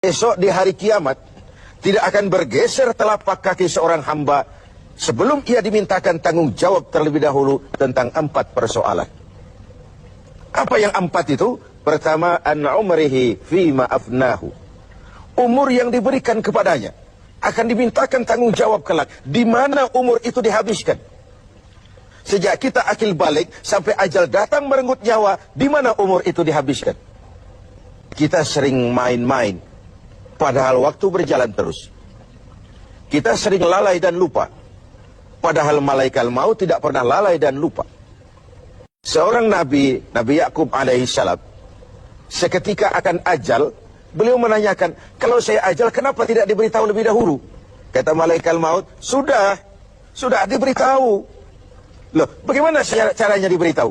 Esok di hari kiamat, tidak akan bergeser telapak kaki seorang hamba sebelum ia dimintakan tanggung jawab terlebih dahulu tentang 4 persoalan. Apa yang 4 itu? Pertama, an umrihi fima afnahu. Umur yang diberikan kepadanya akan dimintakan tanggung jawab kelak. Di mana umur itu dihabiskan? Sejak kita akil balik sampai ajal datang merenggut nyawa, di mana umur itu dihabiskan? Kita sering main-main, padahal waktu berjalan terus. Kita sering lalai dan lupa, padahal malaikat maut tidak pernah lalai dan lupa. Seorang Nabi Yakub alaihissalam, seketika akan ajal, beliau menanyakan, kalau saya ajal kenapa tidak diberitahu lebih dahulu? Kata malaikat maut, sudah diberitahu. Loh, bagaimana caranya diberitahu?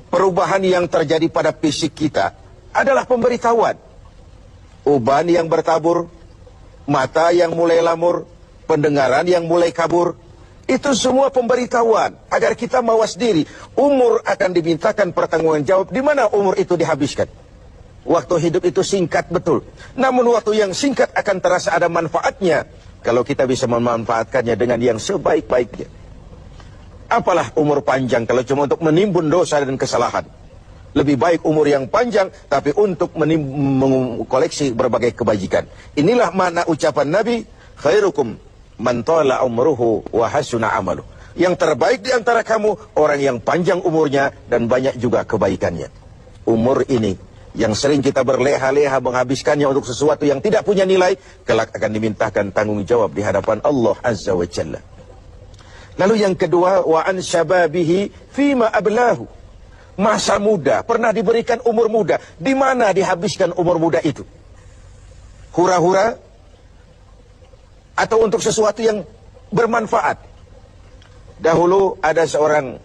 Perubahan yang terjadi pada fisik kita adalah pemberitahuan. Uban yang bertabur, mata yang mulai lamur, pendengaran yang mulai kabur, itu semua pemberitahuan agar kita mawas diri. Umur akan dimintakan pertanggungan jawab. Di mana umur itu dihabiskan? Waktu hidup itu singkat betul, namun waktu yang singkat akan terasa ada manfaatnya kalau kita bisa memanfaatkannya dengan yang sebaik-baiknya. Apalah umur panjang kalau cuma untuk menimbun dosa dan kesalahan. Lebih baik umur yang panjang tapi untuk mengkoleksi berbagai kebajikan. Inilah makna ucapan Nabi, khairukum man tala umruhu wa hasuna amaluh. Yang terbaik di antara kamu orang yang panjang umurnya dan banyak juga kebaikannya. Umur ini yang sering kita berleha-leha menghabiskannya untuk sesuatu yang tidak punya nilai, kelak akan dimintakan tanggung jawab di hadapan Allah Azza wa Jalla. Lalu yang kedua, wa an syababihi fima ablahu. Masa muda, pernah diberikan umur muda. Di mana dihabiskan umur muda itu? Hura-hura atau untuk sesuatu yang bermanfaat? Dahulu ada seorang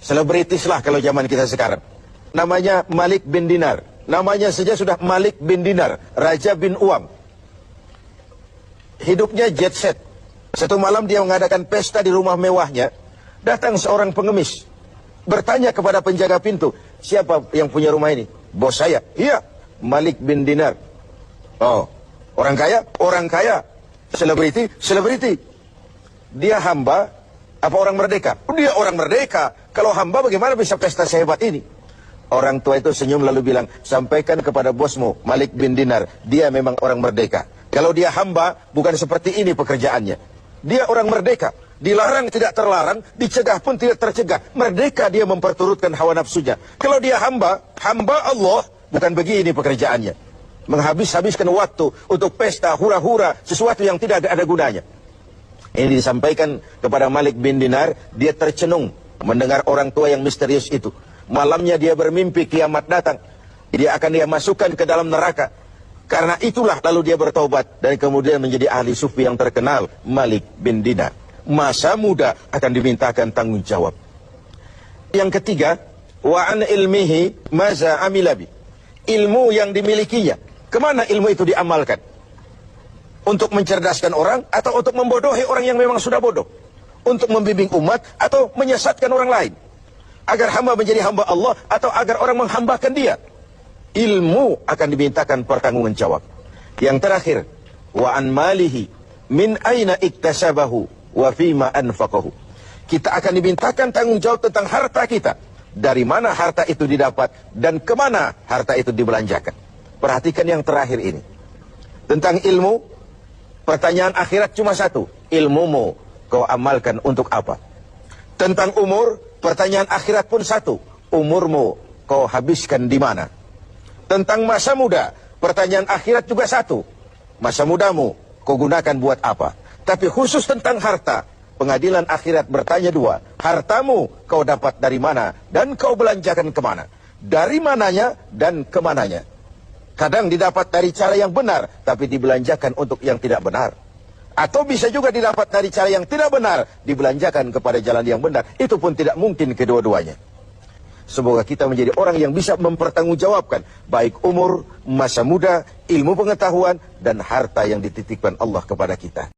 selebritis lah kalau zaman kita sekarang. Namanya Malik bin Dinar. Namanya saja sudah Malik bin Dinar, Raja bin Uam. Hidupnya jet set. Satu malam dia mengadakan pesta di rumah mewahnya. Datang seorang pengemis, bertanya kepada penjaga pintu, siapa yang punya rumah ini? Bos saya. Iya, Malik bin Dinar. Oh, orang kaya? Orang kaya. Selebriti? Dia hamba apa orang merdeka? Dia orang merdeka. Kalau hamba bagaimana bisa pesta sehebat ini? Orang tua itu senyum lalu bilang, sampaikan kepada bosmu Malik bin Dinar, dia memang orang merdeka. Kalau dia hamba, bukan seperti ini pekerjaannya. Dia orang merdeka, dilarang tidak terlarang, dicegah pun tidak tercegah. Merdeka dia memperturutkan hawa nafsunya. Kalau dia hamba Allah, bukan begini pekerjaannya. Menghabiskan waktu untuk pesta, hura-hura, sesuatu yang tidak ada gunanya. Ini disampaikan kepada Malik bin Dinar, dia tercenung mendengar orang tua yang misterius itu. Malamnya dia bermimpi kiamat datang. Dia masukkan ke dalam neraka. Karena itulah lalu dia bertobat dan kemudian menjadi ahli sufi yang terkenal, Malik bin Dinar. Masa muda akan dimintakan tanggung jawab. Yang ketiga, wa an ilmihi maza amilabi. Ilmu yang dimilikinya, kemana ilmu itu diamalkan? Untuk mencerdaskan orang atau untuk membodohi orang yang memang sudah bodoh? Untuk membimbing umat atau menyesatkan orang lain? Agar hamba menjadi hamba Allah atau agar orang menghambakan dia? Ilmu akan dimintakan pertanggungan jawab. Yang terakhir, wa an malihi min aina iktasabahu wa fima anfaqahu. Kita akan dimintakan tanggung jawab tentang harta kita. Dari mana harta itu didapat dan kemana harta itu dibelanjakan. Perhatikan yang terakhir ini. Tentang ilmu, pertanyaan akhirat cuma satu. Ilmumu kau amalkan untuk apa? Tentang umur, pertanyaan akhirat pun satu. Umurmu kau habiskan di mana? Tentang masa muda, pertanyaan akhirat juga satu. Masa mudamu kau gunakan buat apa? Tapi khusus tentang harta, pengadilan akhirat bertanya dua. Hartamu kau dapat dari mana dan kau belanjakan kemana? Dari mananya dan kemananya? Kadang didapat dari cara yang benar, tapi dibelanjakan untuk yang tidak benar. Atau bisa juga didapat dari cara yang tidak benar, dibelanjakan kepada jalan yang benar. Itu pun tidak mungkin kedua-duanya. Semoga kita menjadi orang yang bisa mempertanggungjawabkan baik umur, masa muda, ilmu pengetahuan, dan harta yang dititipkan Allah kepada kita.